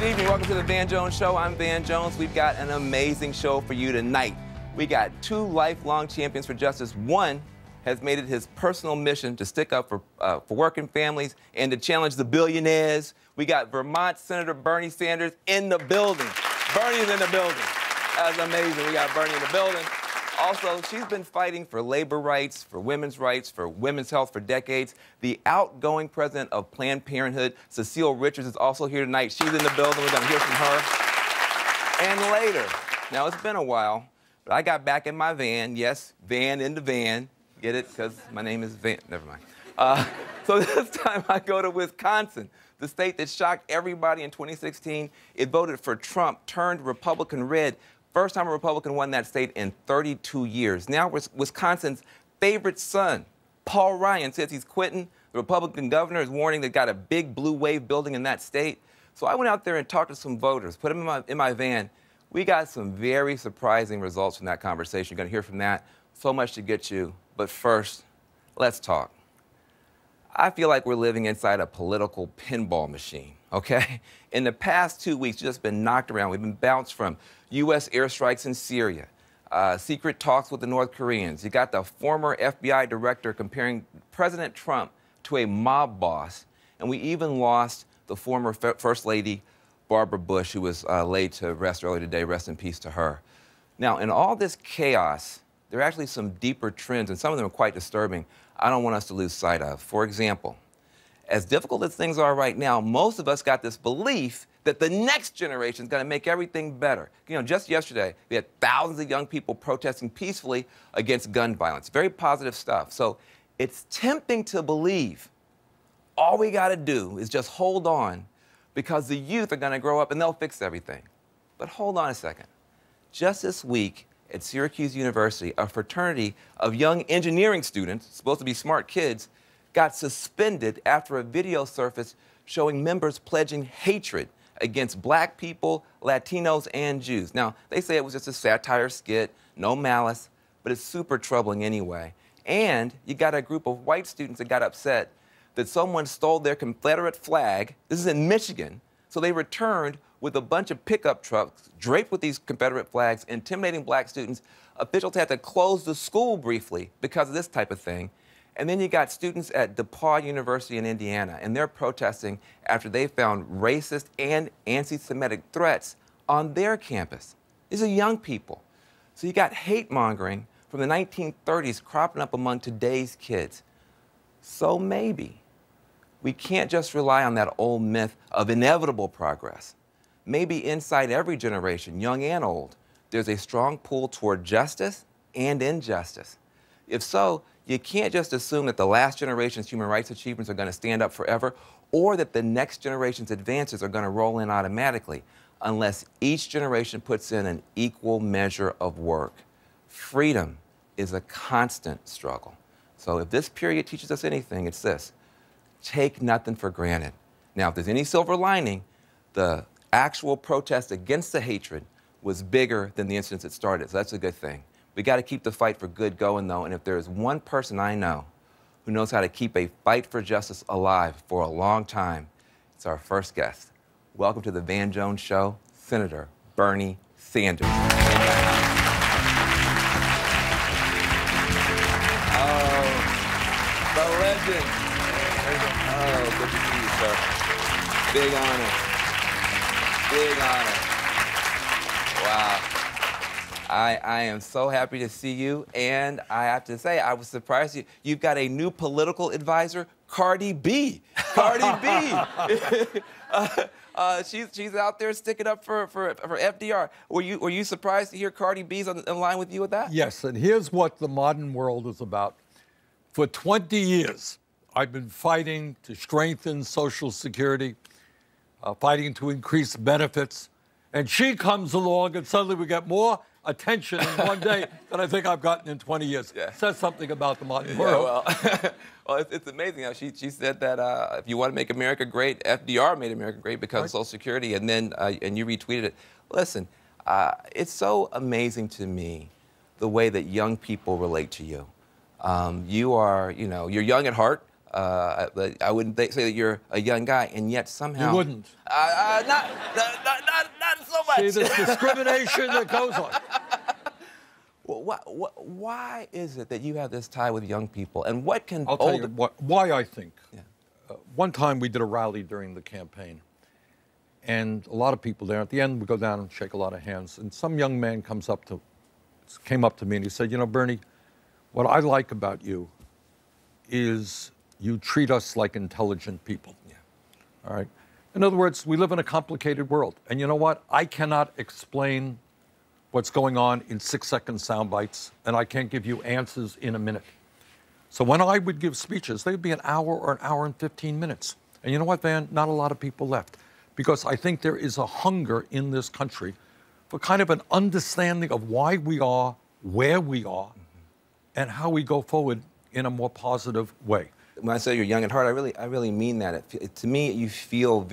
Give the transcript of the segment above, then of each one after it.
Good evening. Welcome to the Van Jones Show. I'm Van Jones. We've got an amazing show for you tonight. We got two lifelong champions for justice. One has made it his personal mission to stick up for working families and to challenge the billionaires. We got Vermont Senator Bernie Sanders in the building. Bernie's in the building. That's amazing. We got Bernie in the building. Also, she's been fighting for labor rights, for women's health for decades. The outgoing president of Planned Parenthood, Cecile Richards, is also here tonight. She's in the building. We're going to hear from her. And later, now it's been a while, but I got back in my van. Yes, van in the van. Get it? Because my name is Van. Never mind. So this time I go to Wisconsin, the state that shocked everybody in 2016. It voted for Trump, turned Republican red. First time a Republican won that state in 32 years. Now Wisconsin's favorite son, Paul Ryan, says he's quitting. The Republican governor is warning they've got a big blue wave building in that state. So I went out there and talked to some voters, put them in my van. We got some very surprising results from that conversation. You're going to hear from that. So much to get you. But first, let's talk. I feel like we're living inside a political pinball machine, okay? In the past 2 weeks, just been knocked around. We've been bounced from U.S. airstrikes in Syria, secret talks with the North Koreans. You got the former FBI director comparing President Trump to a mob boss. And we even lost the former First Lady, Barbara Bush, who was laid to rest earlier today. Rest in peace to her. Now, in all this chaos, there are actually some deeper trends, and some of them are quite disturbing, I don't want us to lose sight of. For example, as difficult as things are right now, most of us got this belief that the next generation is going to make everything better. You know, just yesterday, we had thousands of young people protesting peacefully against gun violence. Very positive stuff. So it's tempting to believe all we got to do is just hold on because the youth are going to grow up and they'll fix everything. But hold on a second. Just this week at Syracuse University, a fraternity of young engineering students, supposed to be smart kids, got suspended after a video surfaced showing members pledging hatred against black people, Latinos, and Jews. Now, they say it was just a satire skit, no malice, but it's super troubling anyway. And you got a group of white students that got upset that someone stole their Confederate flag. This is in Michigan. So they returned with a bunch of pickup trucks draped with these Confederate flags, intimidating black students. Officials had to close the school briefly because of this type of thing. And then you got students at DePauw University in Indiana, and they're protesting after they found racist and anti-Semitic threats on their campus. These are young people. So you got hate mongering from the 1930s cropping up among today's kids. So maybe we can't just rely on that old myth of inevitable progress. Maybe inside every generation, young and old, there's a strong pull toward justice and injustice. If so, you can't just assume that the last generation's human rights achievements are going to stand up forever, or that the next generation's advances are going to roll in automatically, unless each generation puts in an equal measure of work. Freedom is a constant struggle. So if this period teaches us anything, it's this: take nothing for granted. Now, if there's any silver lining, the actual protest against the hatred was bigger than the incidents that started, so that's a good thing. We got to keep the fight for good going, though, and if there is one person I know who knows how to keep a fight for justice alive for a long time, it's our first guest. Welcome to the Van Jones Show, Senator Bernie Sanders. Oh, the legend. Oh, good to see you, sir. Big honor. Big honor. Wow. I am so happy to see you, and I have to say, I was surprised you've got a new political advisor, Cardi B. Cardi B. She's out there sticking up for FDR. Were you surprised to hear Cardi B's in line with you with that? Yes, and here's what the modern world is about. For 20 years, I've been fighting to strengthen Social Security, fighting to increase benefits, and she comes along and suddenly we get more attention in one day than I think I've gotten in 20 years. Yeah. Says something about the modern world. Yeah, well, it's amazing how she said that if you want to make America great, FDR made America great because of Social Security, and then and you retweeted it. Listen, it's so amazing to me the way that young people relate to you. You are, you're young at heart. I wouldn't say that you're a young guy, and yet somehow You wouldn't. Not so much. See, there's discrimination that goes on. Well, why is it that you have this tie with young people, and what can I'll tell you why I think. Yeah. One time we did a rally during the campaign, and a lot of people there. At the end, we go down and shake a lot of hands, and some young man came up to me and he said, "You know, Bernie, what I like about you is you treat us like intelligent people." Yeah. All right. In other words, we live in a complicated world, and you know what? I cannot explain what's going on in 6-second sound bites, and I can't give you answers in a minute. So when I would give speeches, they'd be an hour or an hour and 15 minutes. And you know what, Van? Not a lot of people left, because I think there is a hunger in this country for kind of an understanding of why we are where we are and how we go forward in a more positive way. When I say you're young at heart, I really mean that. To me, you feel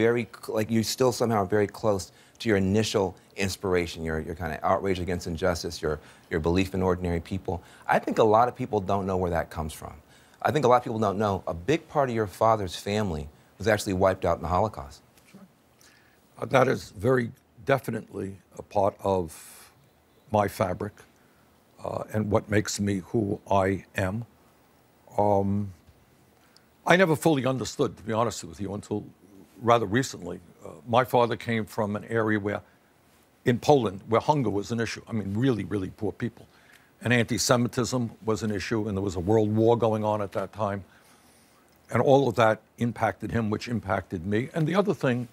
like you're still somehow very close to your initial inspiration, your kind of outrage against injustice, your belief in ordinary people. I think a lot of people don't know where that comes from. I think a lot of people don't know a big part of your father's family was actually wiped out in the Holocaust. Sure. That is very definitely a part of my fabric and what makes me who I am. I never fully understood, to be honest with you, until rather recently. My father came from an area in Poland, where hunger was an issue. I mean, really, really poor people. And anti-Semitism was an issue, and there was a world war going on at that time. And all of that impacted him, which impacted me. And the other thing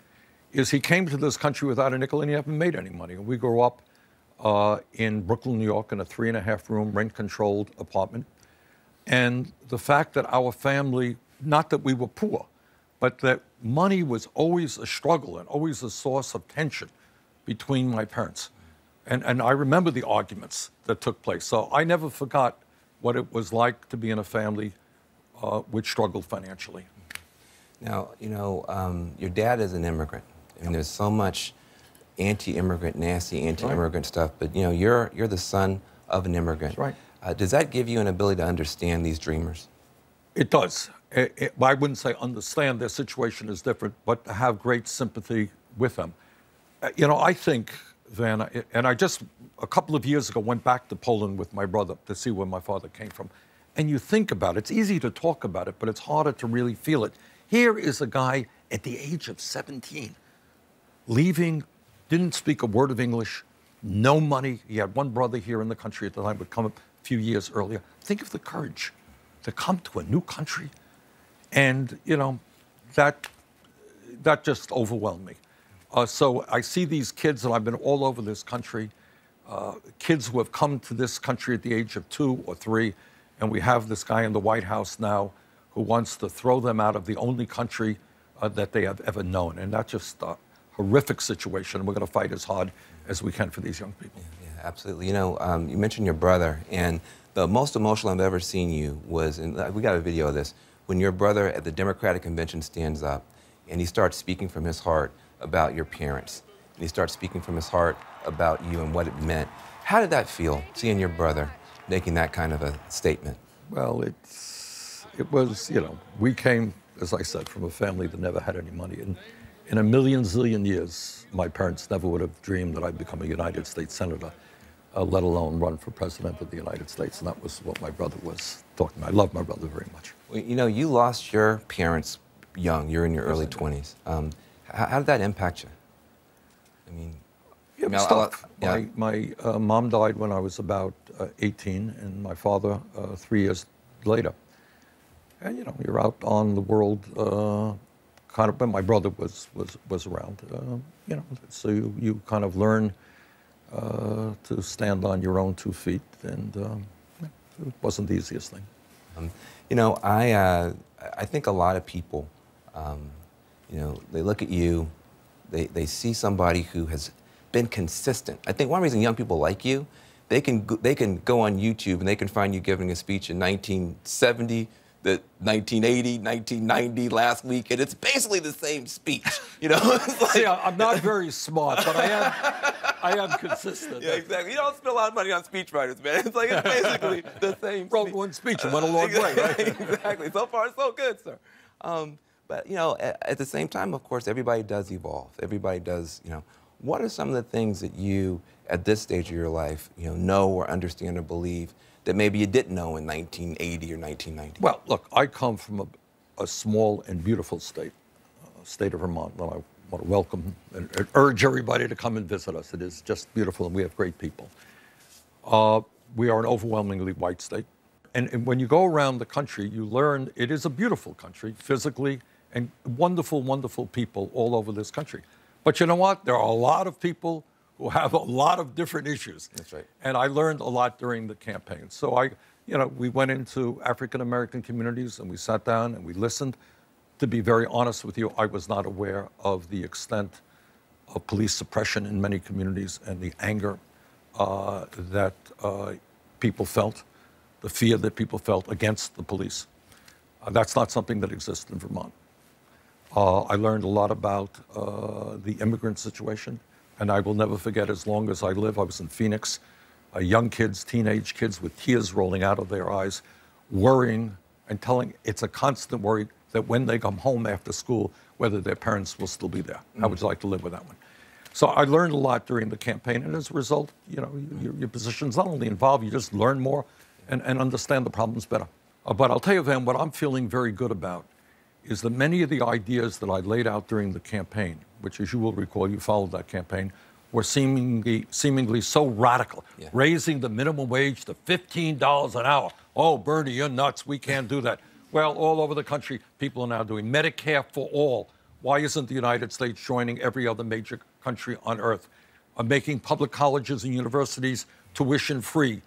is he came to this country without a nickel, and he hadn't made any money. And we grew up in Brooklyn, New York, in a 3.5-room, rent-controlled apartment. And the fact that our family, not that we were poor, but that money was always a struggle and always a source of tension between my parents. And I remember the arguments that took place. So I never forgot what it was like to be in a family which struggled financially. Now, you know, your dad is an immigrant, and there's so much anti-immigrant, nasty anti-immigrant stuff, but you know, you're the son of an immigrant. That's right. Does that give you an ability to understand these dreamers? It does. I wouldn't say understand, their situation is different, but to have great sympathy with them. You know, I think, Van, and I just a couple of years ago went back to Poland with my brother to see where my father came from. And you think about it, it's easy to talk about it, but it's harder to really feel it. Here is a guy at the age of 17, leaving, didn't speak a word of English, no money. He had one brother here in the country at the time, would come a few years earlier. Think of the courage to come to a new country. And, you know, that just overwhelmed me. So I see these kids, and I've been all over this country, kids who have come to this country at the age of 2 or 3, and we have this guy in the White House now who wants to throw them out of the only country that they have ever known. And that's just a horrific situation, and we're going to fight as hard as we can for these young people. Yeah, absolutely. You know, you mentioned your brother, and the most emotional I've ever seen you was, and we got a video of this, when your brother at the Democratic Convention stands up and he starts speaking from his heart about your parents. And he starts speaking from his heart about you and what it meant. How did that feel, seeing your brother making that kind of a statement? Well, it was, you know, we came, as I said, from a family that never had any money. And in a million zillion years, my parents never would have dreamed that I'd become a United States Senator, let alone run for President of the United States. And that was what my brother was talking about. I love my brother very much. Well, you know, you lost your parents young. You're in your early 20s. How did that impact you? I mean, it was tough. My mom died when I was about 18, and my father 3 years later. And you know, you're out on the world, kind of. But my brother was around. You know, so you kind of learn to stand on your own 2 feet, and it wasn't the easiest thing. You know, I think a lot of people, you know, they look at you, they see somebody who has been consistent. I think one reason young people like you, they can go on YouTube and they can find you giving a speech in 1970, 1980, 1990, last week, and it's basically the same speech. You know, it's like, see, I'm not very smart, but I am consistent. Yeah, exactly. You don't spend a lot of money on speechwriters, man. It's like it's basically the same. Well, speech. one speech and went a long way, right? Exactly. So far, so good, sir. But, you know, at the same time, of course, everybody does evolve. Everybody does, you know. What are some of the things that you, at this stage of your life, know or understand or believe that maybe you didn't know in 1980 or 1990? Well, look, I come from a small and beautiful state of Vermont, that I want to welcome and urge everybody to come and visit us. It is just beautiful, and we have great people. We are an overwhelmingly white state. And when you go around the country, you learn it is a beautiful country, physically, and wonderful, wonderful people all over this country. But you know what? There are a lot of people who have a lot of different issues. That's right. And I learned a lot during the campaign. So we went into African-American communities and we sat down and we listened. To be very honest with you, I was not aware of the extent of police suppression in many communities and the anger that people felt, the fear that people felt against the police. That's not something that exists in Vermont. I learned a lot about the immigrant situation, and I will never forget, as long as I live, I was in Phoenix, young kids, teenage kids with tears rolling out of their eyes, worrying and it's a constant worry that when they come home after school, whether their parents will still be there. How would you like to live with that one? So I learned a lot during the campaign, and as a result, your positions not only involve, you just learn more and understand the problems better. But I'll tell you, Van, what I'm feeling very good about is that many of the ideas that I laid out during the campaign, which, as you will recall, you followed that campaign, were seemingly so radical. Yeah. Raising the minimum wage to $15 an hour. Oh, Bernie, you're nuts. We can't do that. Well, all over the country, people are now doing Medicare for all. Why isn't the United States joining every other major country on earth? Making public colleges and universities tuition-free.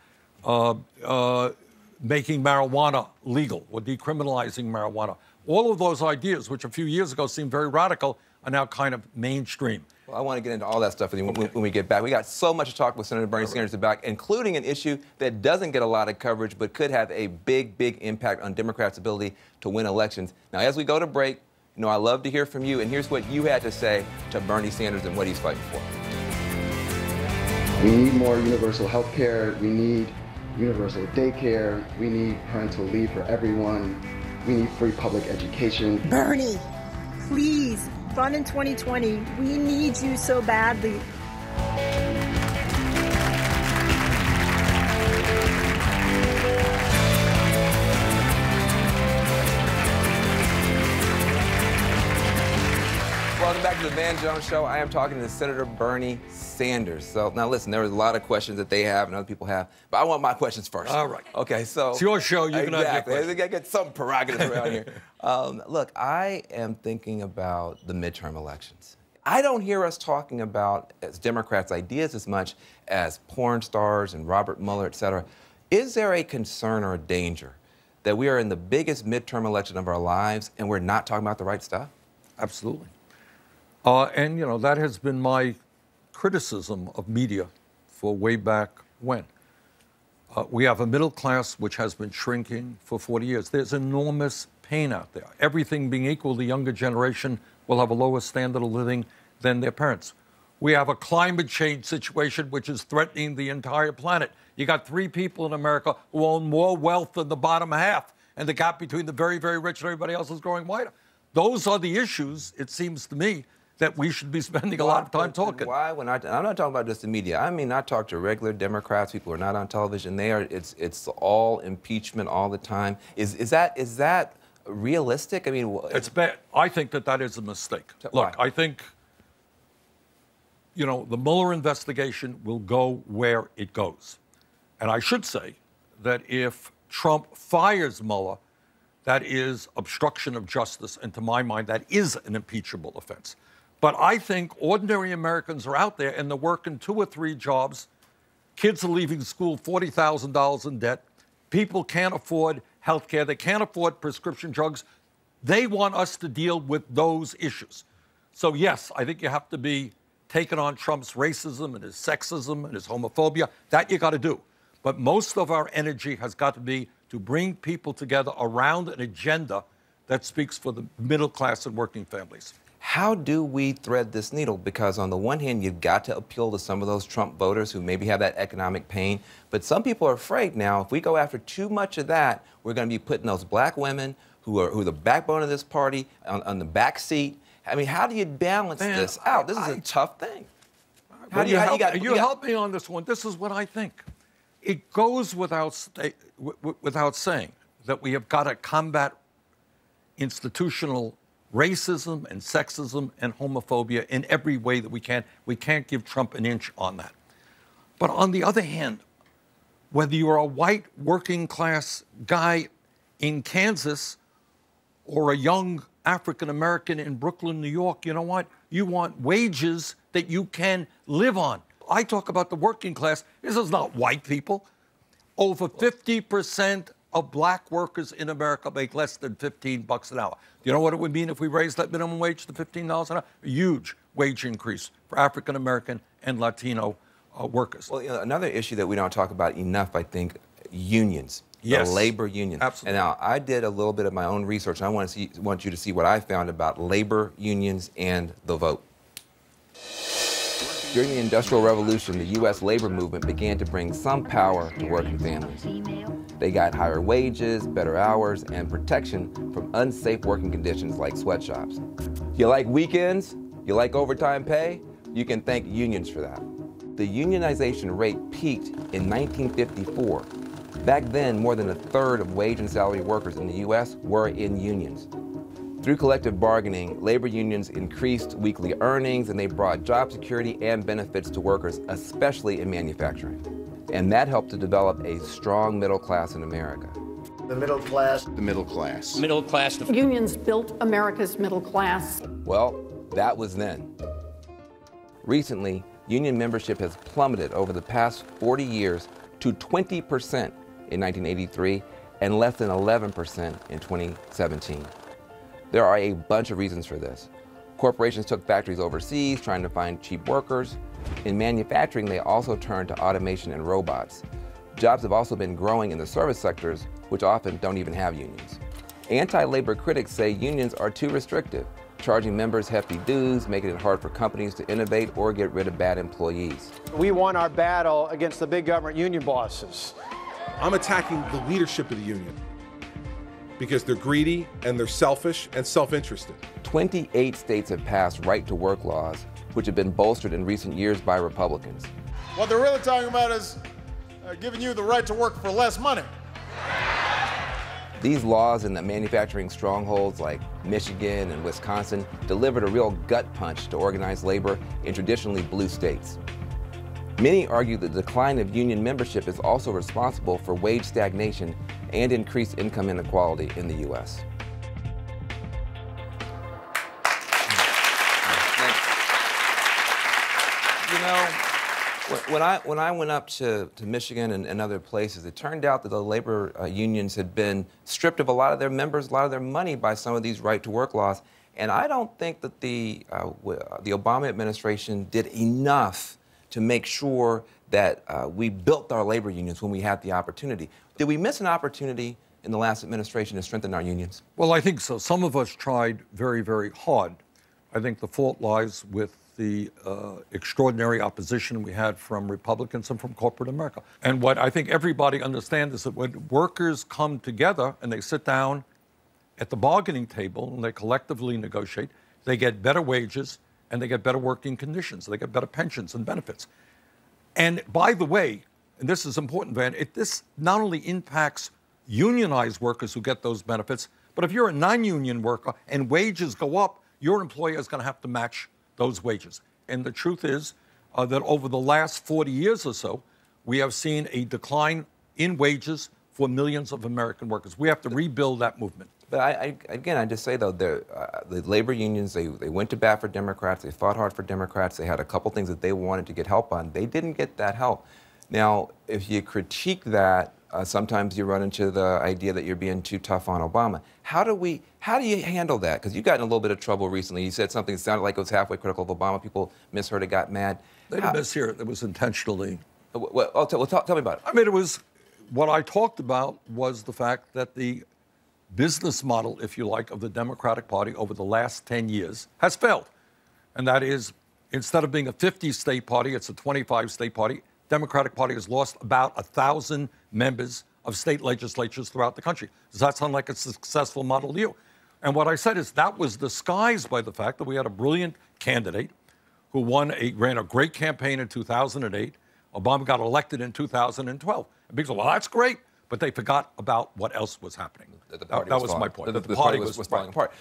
Making marijuana legal or decriminalizing marijuana. All of those ideas, which a few years ago seemed very radical, are now kind of mainstream. Well, I want to get into all that stuff with you when we get back. We got so much to talk with Senator Bernie Sanders about, including an issue that doesn't get a lot of coverage but could have a big, big impact on Democrats' ability to win elections. Now, as we go to break, I love to hear from you, and here's what you had to say to Bernie Sanders and what he's fighting for. We need more universal health care. We need universal daycare. We need parental leave for everyone. We need free public education. Bernie, please, run in 2020. We need you so badly. Welcome back to the Van Jones Show. I am talking to Senator Bernie Sanders. So now listen, there was a lot of questions that they have and other people have, but I want my questions first. All right. Okay, so it's your show. You can have your questions. I gotta get some prerogatives around here. Look, I am thinking about the midterm elections. I don't hear us talking about, as Democrats, ideas as much as porn stars and Robert Mueller, et cetera. Is there a concern or a danger that we are in the biggest midterm election of our lives and we're not talking about the right stuff? Absolutely. And, that has been my criticism of media for way back when. We have a middle class which has been shrinking for 40 years. There's enormous pain out there. Everything being equal, the younger generation will have a lower standard of living than their parents. We have a climate change situation which is threatening the entire planet. You got 3 people in America who own more wealth than the bottom half, and the gap between the very, very rich and everybody else is growing wider. Those are the issues, it seems to me, that we should be spending a lot of time talking. Why? I'm not talking about just the media. I mean, I talk to regular Democrats, people who are not on television. It's all impeachment all the time. Is that realistic? I mean, it's bad. I think that is a mistake. Why? Look, I think, the Mueller investigation will go where it goes. And I should say that if Trump fires Mueller, that is obstruction of justice, and to my mind, that is an impeachable offense. But I think ordinary Americans are out there and they're working 2 or 3 jobs. Kids are leaving school $40,000 in debt. People can't afford health care. They can't afford prescription drugs. They want us to deal with those issues. So, yes, I think you have to be taking on Trump's racism and his sexism and his homophobia. That you got to do. But most of our energy has got to be to bring people together around an agenda that speaks for the middle class and working families. How do we thread this needle? Because on the one hand, you've got to appeal to some of those Trump voters who maybe have that economic pain. But some people are afraid now, if we go after too much of that, we're going to be putting those black women who are the backbone of this party on the back seat. I mean, how do you balance this out? This is a tough thing. How do you help me on this one? This is what I think. It goes without saying that we have got to combat institutional racism and sexism and homophobia in every way that we can. We can't give Trump an inch on that. But on the other hand, whether you're a white working class guy in Kansas or a young African American in Brooklyn, New York, you know what? You want wages that you can live on. I talk about the working class. This is not white people. Over 50% of black workers in America make less than $15 an hour. Do you know what it would mean if we raised that minimum wage to $15 an hour? A huge wage increase for African American and Latino workers. Well, another issue that we don't talk about enough, I think, unions. Yes. The labor unions. Absolutely. And now, I did a little bit of my own research, and I want you to see what I found about labor unions and the vote. During the Industrial Revolution, the U.S. labor movement began to bring some power to working families. They got higher wages, better hours, and protection from unsafe working conditions like sweatshops. You like weekends? You like overtime pay? You can thank unions for that. The unionization rate peaked in 1954. Back then, more than a third of wage and salary workers in the U.S. were in unions. Through collective bargaining, labor unions increased weekly earnings, and they brought job security and benefits to workers, especially in manufacturing. And that helped to develop a strong middle class in America. The middle class. The middle class. Middle class. Unions built America's middle class. Well, that was then. Recently, union membership has plummeted over the past 40 years to 20% in 1983 and less than 11% in 2017. There are a bunch of reasons for this. Corporations took factories overseas trying to find cheap workers. In manufacturing, they also turned to automation and robots. Jobs have also been growing in the service sectors, which often don't even have unions. Anti-labor critics say unions are too restrictive, charging members hefty dues, making it hard for companies to innovate or get rid of bad employees. We won our battle against the big government union bosses. I'm attacking the leadership of the union because they're greedy and they're selfish and self-interested. 28 states have passed right-to-work laws, which have been bolstered in recent years by Republicans. What they're really talking about is giving you the right to work for less money. These laws in the manufacturing strongholds like Michigan and Wisconsin delivered a real gut punch to organized labor in traditionally blue states. Many argue that the decline of union membership is also responsible for wage stagnation and increased income inequality in the U.S. You know, when I went up to Michigan and other places, it turned out that the labor unions had been stripped of a lot of their members, a lot of their money by some of these right-to-work laws. And I don't think that the Obama administration did enough to make sure that we built our labor unions when we had the opportunity. Did we miss an opportunity in the last administration to strengthen our unions? Well, I think so. Some of us tried very, very hard. I think the fault lies with the extraordinary opposition we had from Republicans and from corporate America. And what I think everybody understands is that when workers come together and they sit down at the bargaining table and they collectively negotiate, they get better wages and they get better working conditions. They get better pensions and benefits. And by the way, and this is important, Van, this not only impacts unionized workers who get those benefits, but if you're a non-union worker and wages go up, your employer is going to have to match those wages. And the truth is that over the last 40 years or so, we have seen a decline in wages for millions of American workers. We have to rebuild that movement. But I just say, though, the labor unions, they went to bat for Democrats. They fought hard for Democrats. They had a couple things that they wanted to get help on. They didn't get that help. Now, if you critique that, sometimes you run into the idea that you're being too tough on Obama. How do you handle that? Because you got in a little bit of trouble recently. You said something that sounded like it was halfway critical of Obama. People misheard it, got mad. They didn't mishear it. It was intentionally. Tell me about it. I mean, it was, what I talked about was the fact that the business model, if you like, of the Democratic Party over the last 10 years has failed. And that is, instead of being a 50-state party, it's a 25-state party. Democratic Party has lost about 1,000 members of state legislatures throughout the country. Does that sound like a successful model to you? And what I said is that was disguised by the fact that we had a brilliant candidate who ran a great campaign in 2008. Obama got elected in 2012. And people said, well, that's great. But they forgot about what else was happening. That was my point. The party was falling apart.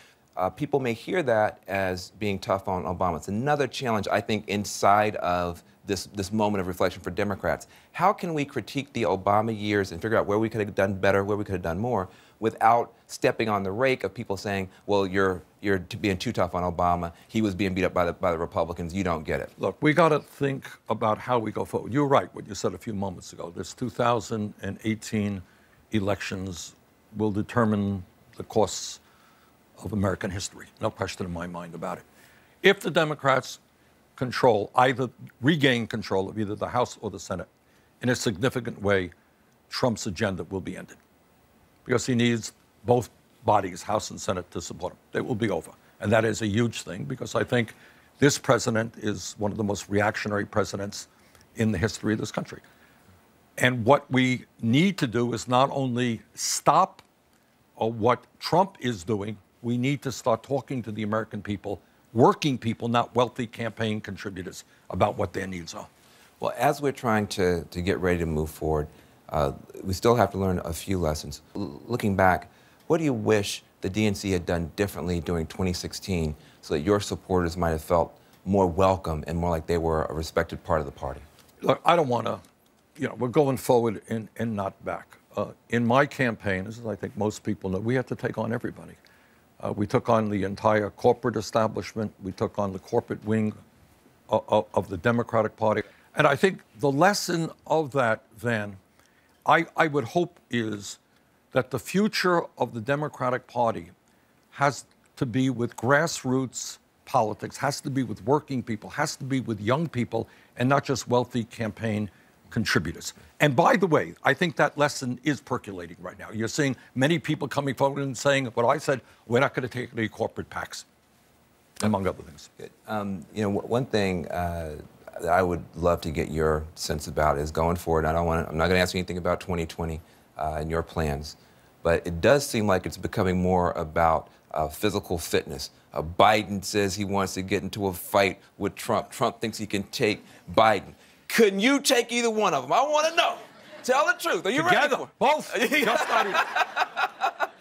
People may hear that as being tough on Obama. It's another challenge, I think, inside of this moment of reflection for Democrats. How can we critique the Obama years and figure out where we could have done better, where we could have done more, without stepping on the rake of people saying, well, you're being too tough on Obama. He was being beat up by the Republicans. You don't get it. Look, we got to think about how we go forward. You're right, what you said a few moments ago. This 2018 elections will determine the course of American history. No question in my mind about it. If the Democrats regain control of either the House or the Senate in a significant way, Trump's agenda will be ended. Because he needs both bodies, House and Senate, to support him. It will be over. And that is a huge thing, because I think this president is one of the most reactionary presidents in the history of this country. And what we need to do is not only stop what Trump is doing, we need to start talking to the American people, working people, not wealthy campaign contributors, about what their needs are. Well, as we're trying to get ready to move forward, we still have to learn a few lessons. Looking back, what do you wish the DNC had done differently during 2016 so that your supporters might have felt more welcome and more like they were a respected part of the party? Look, I don't want to, we're going forward and not back. In my campaign, as I think most people know, we had to take on everybody. We took on the entire corporate establishment. We took on the corporate wing of the Democratic Party. And I think the lesson of that, Van, I would hope is that the future of the Democratic Party has to be with grassroots politics, has to be with working people, has to be with young people, and not just wealthy campaign contributors. And by the way, I think that lesson is percolating right now. You're seeing many people coming forward and saying what I said, we're not going to take any corporate PACs, among other things. One thing that I would love to get your sense about is going forward. I'm not going to ask you anything about 2020 and your plans, but it does seem like it's becoming more about physical fitness. Biden says he wants to get into a fight with Trump. Trump thinks he can take Biden. Couldn't you take either one of them? I want to know. Tell the truth. Are you ready for it? Both. Just not even.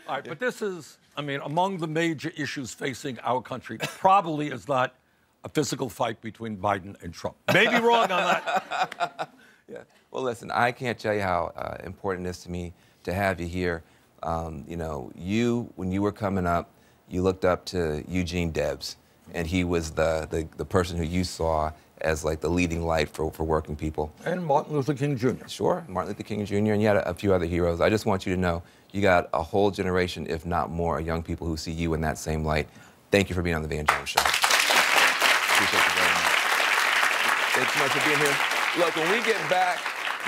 All right, but this is, among the major issues facing our country, probably is not a physical fight between Biden and Trump. Maybe wrong on that. Yeah. Well, listen, I can't tell you how important it is to me to have you here. When you were coming up, you looked up to Eugene Debs, and he was the person who you saw as like the leading light for working people. And Martin Luther King Jr. Sure, Martin Luther King Jr., and you had a few other heroes. I just want you to know you got a whole generation, if not more, of young people who see you in that same light. Thank you for being on the Van Jones Show. Appreciate you very much. Thanks so much for being here. Look, when we get back,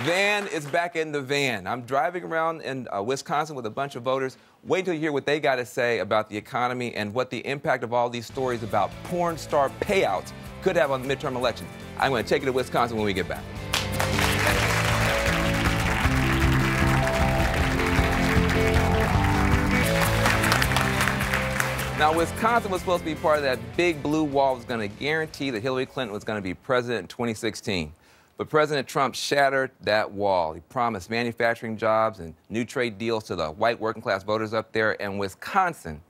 Van is back in the van. I'm driving around in Wisconsin with a bunch of voters. Wait till you hear what they got to say about the economy and what the impact of all these stories about porn star payouts could have on the midterm elections. I'm going to take you to Wisconsin when we get back. Now, Wisconsin was supposed to be part of that big blue wall that was going to guarantee that Hillary Clinton was going to be president in 2016. But President Trump shattered that wall. He promised manufacturing jobs and new trade deals to the white working class voters up there. And Wisconsin,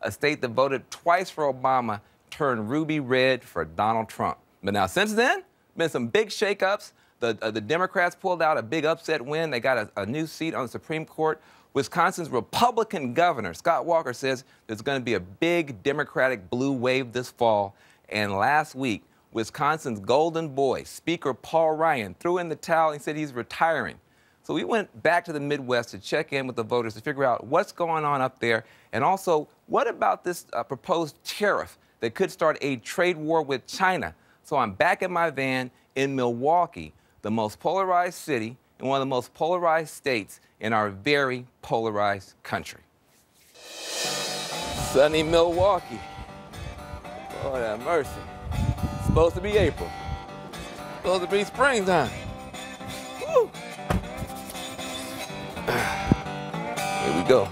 a state that voted twice for Obama, turned ruby red for Donald Trump. But now, since then, been some big shakeups. The Democrats pulled out a big upset win. They got a new seat on the Supreme Court. Wisconsin's Republican governor, Scott Walker, says there's going to be a big Democratic blue wave this fall. And last week, Wisconsin's golden boy, Speaker Paul Ryan, threw in the towel and said he's retiring. So we went back to the Midwest to check in with the voters to figure out what's going on up there. And also, what about this proposed tariff that could start a trade war with China? So I'm back in my van in Milwaukee, the most polarized city in one of the most polarized states in our very polarized country. Sunny Milwaukee. Lord have mercy. It's supposed to be April. It's supposed to be springtime. Woo. Here we go.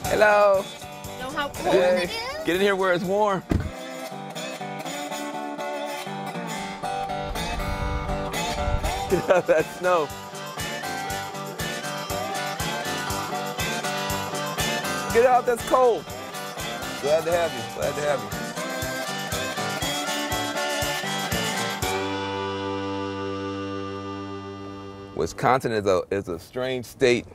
Hello. You know how cold Hey, it is? get in here where it's warm. Get out of that snow. Get out, that's cold. Glad to have you, glad to have you. Wisconsin is a strange state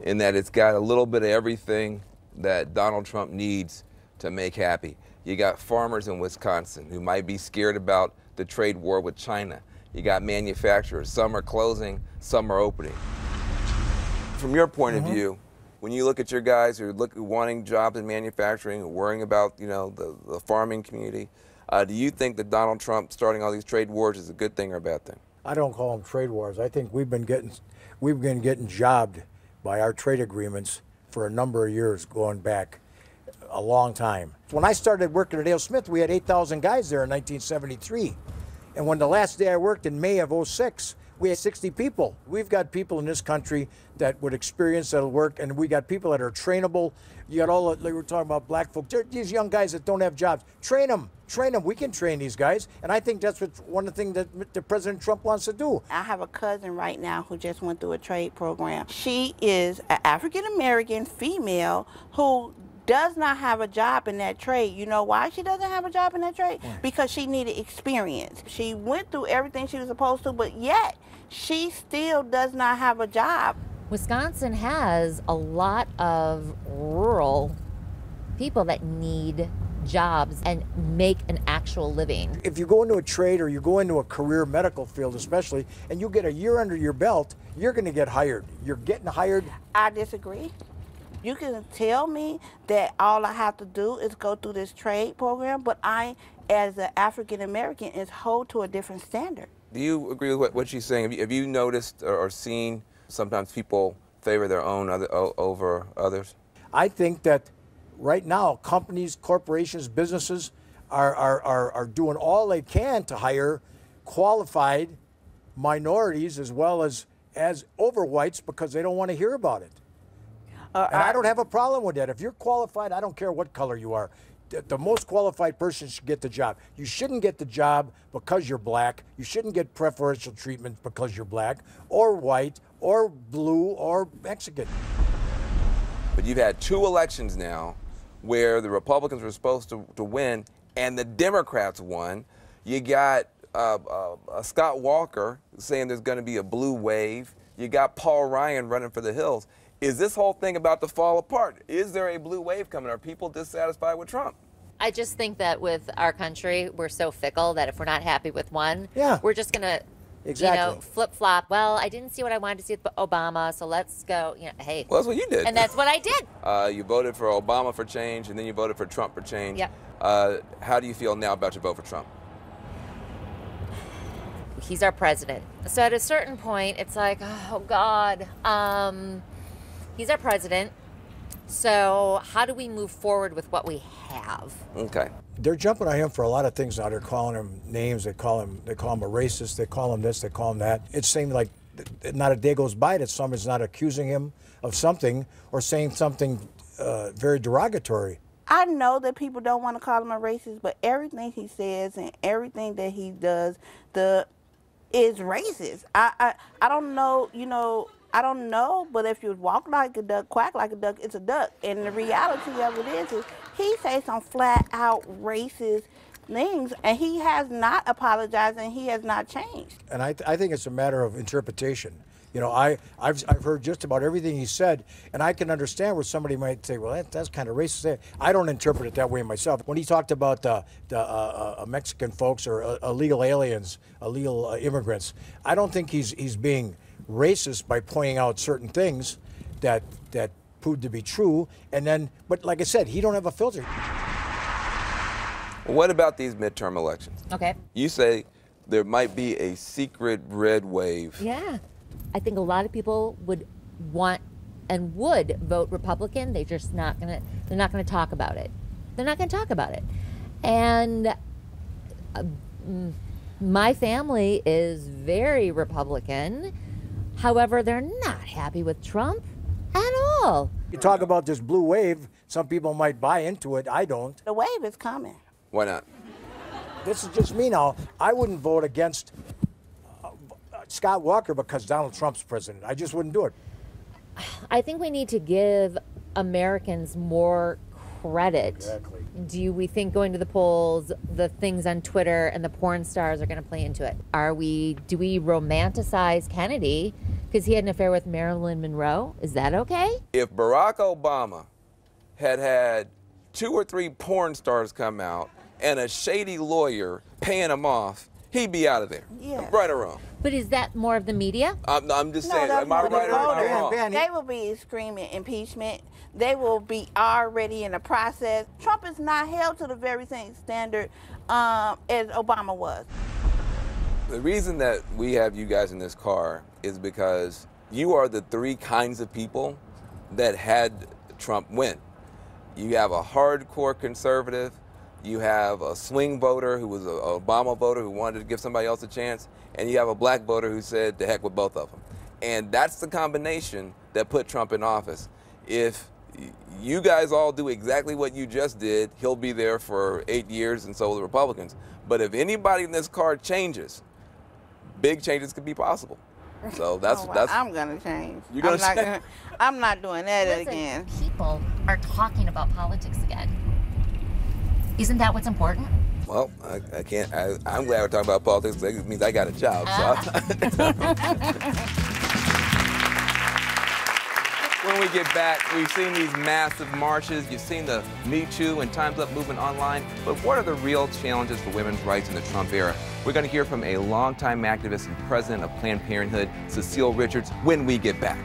in that it's got a little bit of everything that Donald Trump needs to make happy. You got farmers in Wisconsin who might be scared about the trade war with China. You got manufacturers, some are closing, some are opening. From your point of view, when you look at your guys who are wanting jobs in manufacturing, worrying about the farming community, do you think that Donald Trump starting all these trade wars is a good thing or a bad thing? I don't call them trade wars. I think we've been getting jobbed by our trade agreements for a number of years going back a long time. When I started working at A.L. Smith, we had 8,000 guys there in 1973. And when the last day I worked in May of '06, we had 60 people. We've got people in this country that would experience that'll work, and we got people that are trainable. You got all, like we were talking about black folk, these young guys that don't have jobs. Train them. We can train these guys. And I think that's one of the things that President Trump wants to do. I have a cousin right now who just went through a trade program. She is an African-American female who does not have a job in that trade. You know why she doesn't have a job in that trade? Because she needed experience. She went through everything she was supposed to, but yet she still does not have a job. Wisconsin has a lot of rural people that need jobs and make an actual living. If you go into a trade or you go into a career medical field especially, and you get a year under your belt, you're going to get hired. You're getting hired. I disagree. You can tell me that all I have to do is go through this trade program, but I, as an African American, is held to a different standard. Do you agree with what she's saying? Have you noticed or seen sometimes people favor their own over others? I think that right now, companies, corporations, businesses are doing all they can to hire qualified minorities as well as over whites because they don't want to hear about it. And I don't have a problem with that. If you're qualified, I don't care what color you are. The most qualified person should get the job. You shouldn't get the job because you're black. You shouldn't get preferential treatment because you're black or white or blue or Mexican. But you've had 2 elections now where the Republicans were supposed to win and the Democrats won. You got Scott Walker saying there's going to be a blue wave. You got Paul Ryan running for the hills. Is this whole thing about to fall apart? Is there a blue wave coming? Are people dissatisfied with Trump? I just think that with our country, we're so fickle that if we're not happy with one, we're just going to flip-flop. Well, I didn't see what I wanted to see with Obama, so let's go. Hey. Well, that's what you did. And that's what I did. You voted for Obama for change, and then you voted for Trump for change. Yep. How do you feel now about your vote for Trump? He's our president. So at a certain point, it's like, oh, God. He's our president. So how do we move forward with what we have? Okay. They're jumping on him for a lot of things now. They're calling him names. They call him a racist. They call him this. They call him that. It seems like not a day goes by that someone's not accusing him of something or saying something very derogatory. I know that people don't want to call him a racist, but everything he says and everything that he does is racist. I don't know, I don't know, but if you walk like a duck, quack like a duck, it's a duck. And the reality of it is he says some flat-out racist things, and he has not apologized, and he has not changed. And I think it's a matter of interpretation. I've heard just about everything he said, and I can understand where somebody might say, well, that's kind of racist. I don't interpret it that way myself. When he talked about the Mexican folks or illegal aliens, illegal immigrants, I don't think he's being racist by pointing out certain things that proved to be true, but like I said, he don't have a filter. Well, what about these midterm elections? Okay. You say there might be a secret red wave. Yeah. I think a lot of people would want and would vote Republican. They're just not gonna. They're not gonna talk about it. They're not gonna talk about it. And my family is very Republican. However, they're not happy with Trump at all. You talk about this blue wave. Some people might buy into it. I don't. The wave is coming. Why not? This is just me now. I wouldn't vote against Scott Walker because Donald Trump's president. I just wouldn't do it. I think we need to give Americans more credit. Exactly. Do we think going to the polls, the things on Twitter and the porn stars are going to play into it? Do we romanticize Kennedy because he had an affair with Marilyn Monroe? Is that okay? If Barack Obama had 2 or 3 porn stars come out and a shady lawyer paying him off, he'd be out of there. Yeah. Right or wrong? But is that more of the media? I'm just saying, am I right or am I wrong? They will be screaming impeachment. They will be already in the process. Trump is not held to the very same standard as Obama was. The reason that we have you guys in this car is because you are the 3 kinds of people that had Trump win. You have a hardcore conservative, you have a swing voter who was an Obama voter who wanted to give somebody else a chance, and you have a black voter who said, to heck with both of them. And that's the combination that put Trump in office. If you guys all do exactly what you just did, he'll be there for 8 years, and so will the Republicans. But if anybody in this car changes, big changes could be possible. So that's I'm gonna change. You're gonna change? I'm not doing that Listen, again. People are talking about politics again. Isn't that what's important? Well, I can't. I'm glad we're talking about politics. It means I got a job. When we get back, we've seen these massive marches. You've seen the Me Too and Time's Up movement online. But what are the real challenges for women's rights in the Trump era? We're going to hear from a longtime activist and president of Planned Parenthood, Cecile Richards, when we get back.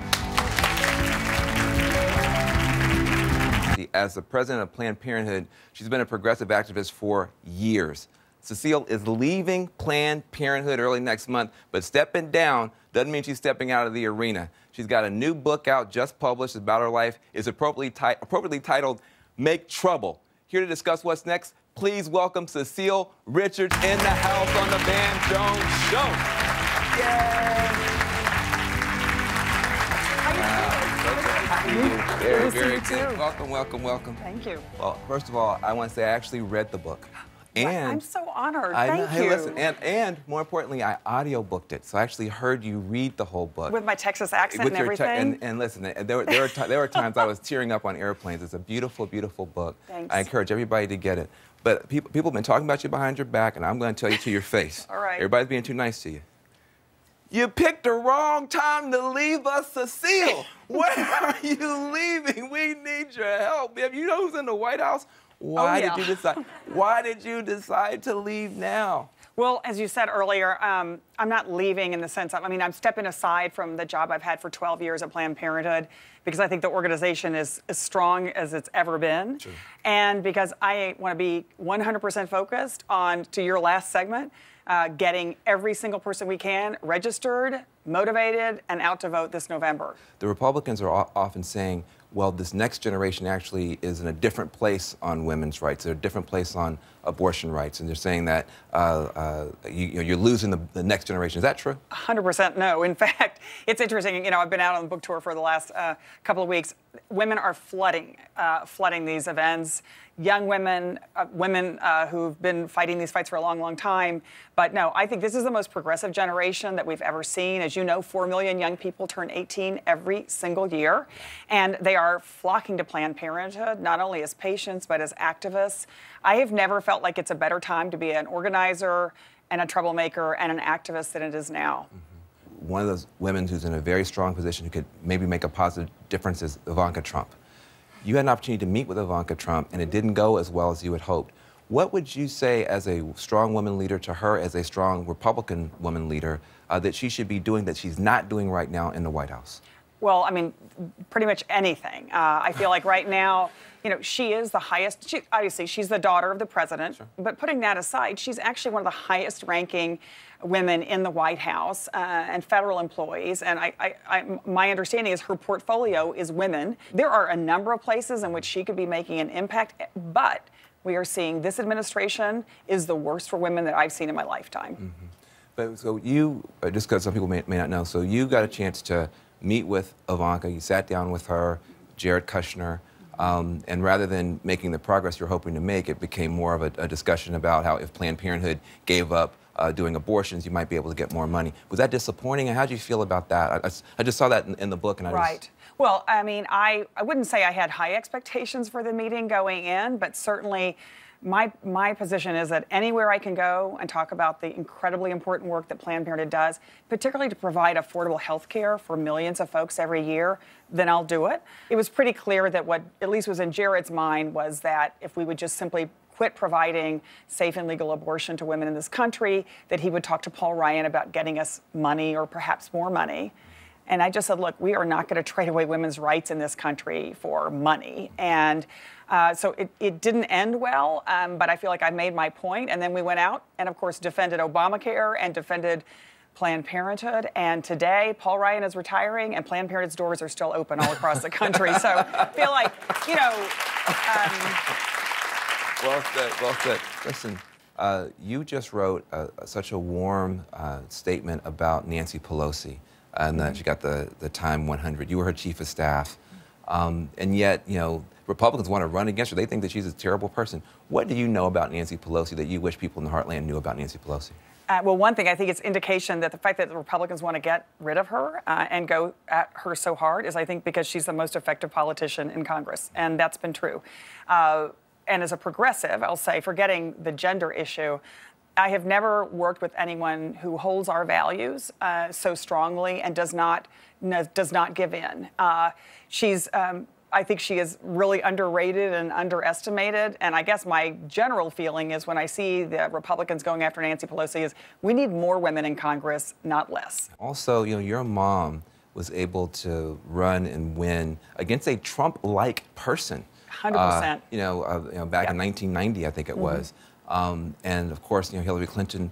As the president of Planned Parenthood, she's been a progressive activist for years. Cecile is leaving Planned Parenthood early next month, but stepping down doesn't mean she's stepping out of the arena. She's got a new book out, just published, about her life. It's appropriately titled, Make Trouble. Here to discuss what's next, please welcome Cecile Richards in the house on the Van Jones Show. Yay! Very, very good. Welcome, welcome, welcome. Thank you. Well, first of all, I want to say I actually read the book. And I'm so honored. Thank you. Hey, listen, and more importantly, I audiobooked it. So I actually heard you read the whole book. With my Texas accent and everything. And listen, there were times I was tearing up on airplanes. It's a beautiful, beautiful book. Thanks. I encourage everybody to get it. But people have been talking about you behind your back, and I'm going to tell you to your face. All right. Everybody's being too nice to you. You picked the wrong time to leave us, Cecile. Where are you leaving? We need your help. You know who's in the White House? Why did you decide to leave now? Well, as you said earlier, I'm not leaving in the sense of, I'm stepping aside from the job I've had for 12 years at Planned Parenthood because I think the organization is as strong as it's ever been. Sure. And because I want to be 100% focused on, to your last segment, getting every single person we can registered, motivated, and out to vote this November. The Republicans are often saying, well, this next generation actually is in a different place on women's rights. They're a different place on abortion rights. And they're saying that you're losing the next generation. Is that true? 100% no. In fact, it's interesting. I've been out on the book tour for the last couple of weeks. Women are flooding these events. Young women, women who've been fighting these fights for a long, long time. But no, I think this is the most progressive generation that we've ever seen. As you know, 4 million young people turn 18 every single year. And they are flocking to Planned Parenthood, not only as patients, but as activists. I have never felt like it's a better time to be an organizer and a troublemaker and an activist than it is now. Mm-hmm. One of those women who's in a very strong position who could maybe make a positive difference is Ivanka Trump. You had an opportunity to meet with Ivanka Trump, and it didn't go as well as you had hoped. What would you say as a strong woman leader to her, as a strong Republican woman leader, that she should be doing that she's not doing right now in the White House? Well, I mean, pretty much anything. I feel like right now, you know, she is the highest, obviously, she's the daughter of the president, but putting that aside, she's actually one of the highest ranking women in the White House and federal employees. And my understanding is her portfolio is women. There are a number of places in which she could be making an impact, but we are seeing this administration is the worst for women that I've seen in my lifetime. Mm-hmm. But so you, just because some people may not know, so you got a chance to meet with Ivanka, you sat down with her, Jared Kushner, and rather than making the progress you're hoping to make, it became more of a discussion about how if Planned Parenthood gave up doing abortions, you might be able to get more money. Was that disappointing, and how did you feel about that? I just saw that in the book, and Right. Well, I mean, I wouldn't say I had high expectations for the meeting going in, but certainly my position is that anywhere I can go and talk about the incredibly important work that Planned Parenthood does, particularly to provide affordable health care for millions of folks every year, then I'll do it. It was pretty clear that what at least was in Jared's mind was that if we would just simply quit providing safe and legal abortion to women in this country, that he would talk to Paul Ryan about getting us money or perhaps more money. And I just said, look, we are not going to trade away women's rights in this country for money. And so it didn't end well, but I feel like I made my point. And then we went out and, of course, defended Obamacare and defended Planned Parenthood. And today, Paul Ryan is retiring, and Planned Parenthood's doors are still open all across the country. So I feel like, you know... Well said, well said. Listen, you just wrote such a warm statement about Nancy Pelosi, and that she got the Time 100. You were her chief of staff, and yet, you know, Republicans want to run against her. They think that she's a terrible person. What do you know about Nancy Pelosi that you wish people in the heartland knew about Nancy Pelosi? Well, one thing, I think it's indication that the fact that the Republicans want to get rid of her and go at her so hard is, I think, because she's the most effective politician in Congress, and that's been true. And as a progressive, I'll say, forgetting the gender issue, I have never worked with anyone who holds our values so strongly and does not give in. I think she is really underrated and underestimated. And I guess my general feeling is when I see the Republicans going after Nancy Pelosi is we need more women in Congress, not less. Also, you know, your mom was able to run and win against a Trump-like person. 100%. You know, back in 1990, I think it was. And of course, you know, Hillary Clinton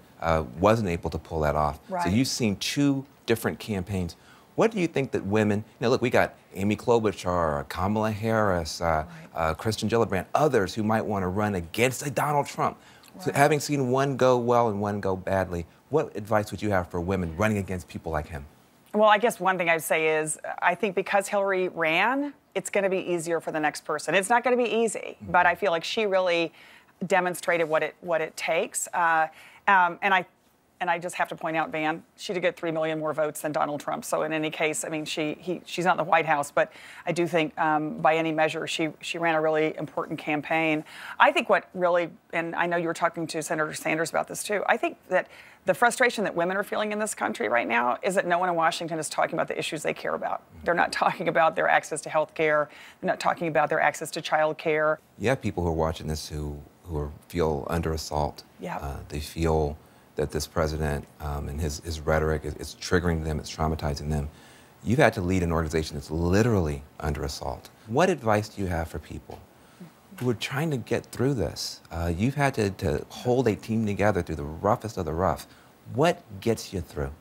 wasn't able to pull that off. Right. So you've seen two different campaigns. What do you think that women, you know, look, we got Amy Klobuchar, Kamala Harris, Kristen Gillibrand, others who might want to run against a Donald Trump. Right. So having seen one go well and one go badly, what advice would you have for women running against people like him? Well, I guess one thing I'd say is I think because Hillary ran, it's going to be easier for the next person. It's not going to be easy, but I feel like she really demonstrated what it takes. And I just have to point out, Van, she did get 3 million more votes than Donald Trump. So in any case, I mean, she's not in the White House, but I do think by any measure, she ran a really important campaign. I think what really, and I know you were talking to Senator Sanders about this too, I think that the frustration that women are feeling in this country right now is that no one in Washington is talking about the issues they care about. They're not talking about their access to health care. They're not talking about their access to child care. You have people who are watching this who feel under assault. Yeah. They feel that this president and his rhetoric is triggering them, it's traumatizing them. You've had to lead an organization that's literally under assault. What advice do you have for people who are trying to get through this? You've had to hold a team together through the roughest of the rough. What gets you through?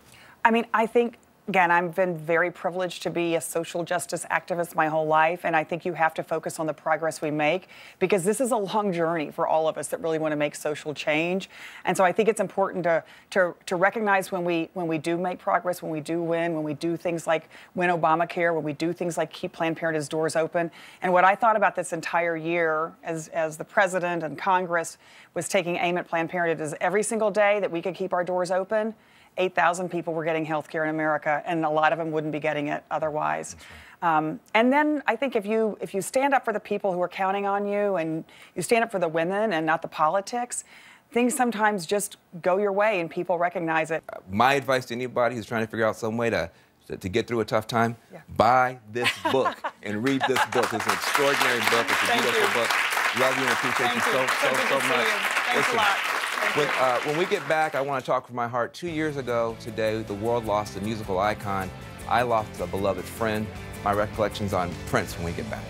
I mean, I think, again, I've been very privileged to be a social justice activist my whole life, and I think you have to focus on the progress we make because this is a long journey for all of us that really want to make social change. And so I think it's important to recognize when we do make progress, when we do win, when we do things like win Obamacare, when we do things like keep Planned Parenthood's doors open. And what I thought about this entire year as the president and Congress was taking aim at Planned Parenthood is every single day that we could keep our doors open, 8,000 people were getting health care in America, and a lot of them wouldn't be getting it otherwise. Right. And then I think if you stand up for the people who are counting on you and you stand up for the women and not the politics, things sometimes just go your way and people recognize it. My advice to anybody who's trying to figure out some way to get through a tough time, buy this book and read this book. It's an extraordinary book. It's a beautiful book. Love you and appreciate you so much. Thanks a lot. When we get back, I want to talk from my heart. 2 years ago today, the world lost a musical icon. I lost a beloved friend. My recollections on Prince when we get back.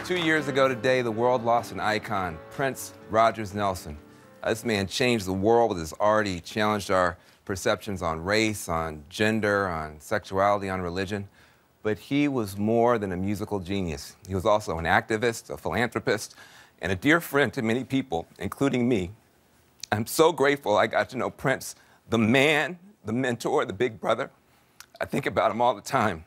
2 years ago today, the world lost an icon, Prince Rogers Nelson. This man changed the world with his art. He challenged our perceptions on race, on gender, on sexuality, on religion. But he was more than a musical genius. He was also an activist, a philanthropist, and a dear friend to many people, including me. I'm so grateful I got to know Prince, the man, the mentor, the big brother. I think about him all the time.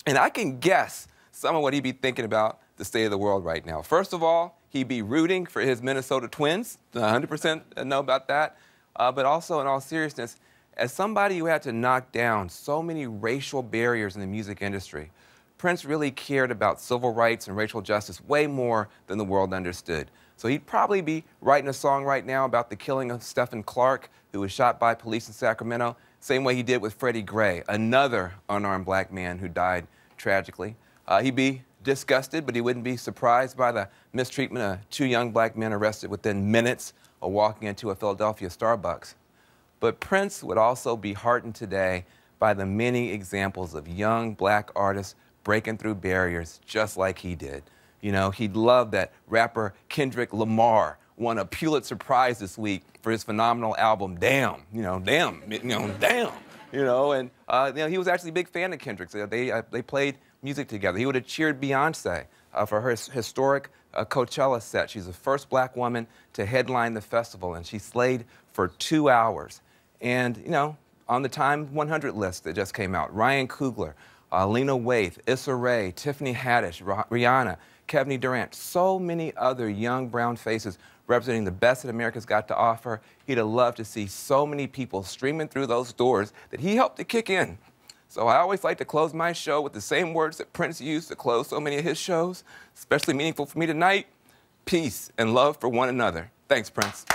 And I can guess some of what he'd be thinking about the state of the world right now. First of all, he'd be rooting for his Minnesota Twins. 100% know about that. But also, in all seriousness, as somebody who had to knock down so many racial barriers in the music industry, Prince really cared about civil rights and racial justice way more than the world understood. So he'd probably be writing a song right now about the killing of Stephen Clark, who was shot by police in Sacramento, same way he did with Freddie Gray, another unarmed black man who died tragically. He'd be disgusted, but he wouldn't be surprised by the mistreatment of 2 young black men arrested within minutes of walking into a Philadelphia Starbucks. But Prince would also be heartened today by the many examples of young black artists breaking through barriers just like he did. You know, he'd love that rapper Kendrick Lamar won a Pulitzer Prize this week for his phenomenal album, Damn. Damn. And he was actually a big fan of Kendrick's. They played music together. He would have cheered Beyonce for her historic Coachella set. She's the first black woman to headline the festival, and she slayed for 2 hours. And, on the Time 100 list that just came out, Ryan Coogler, Lena Waithe, Issa Rae, Tiffany Haddish, Rihanna, Kevin Durant, so many other young brown faces representing the best that America's got to offer. He'd have loved to see so many people streaming through those doors that he helped to kick in. So I always like to close my show with the same words that Prince used to close so many of his shows, especially meaningful for me tonight: peace and love for one another. Thanks, Prince.